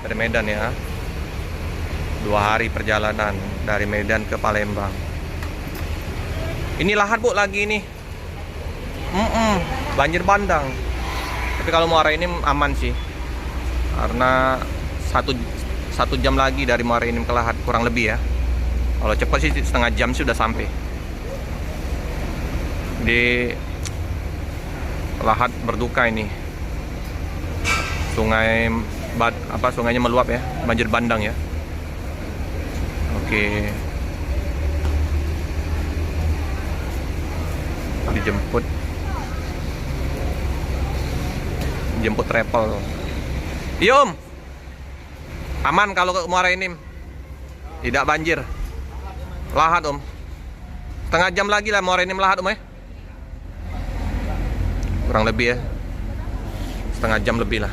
Dari Medan ya. 2 hari perjalanan dari Medan ke Palembang. Ini lahat Bu lagi ini. Banjir bandang. Tapi kalau Muara Enim aman sih. Karena satu jam lagi dari Muara Enim ke Lahat kurang lebih ya. Kalau cepat sih setengah jam sudah sampai. Di Lahat berduka ini. Sungainya meluap ya, banjir bandang ya. Oke. Jemput travel. Iya Om. Aman kalau ke Muara Enim. Tidak banjir. Lahat Om. Setengah jam lagi lah Muara Enim Lahat Om ya. Kurang lebih ya. Setengah jam lebih lah.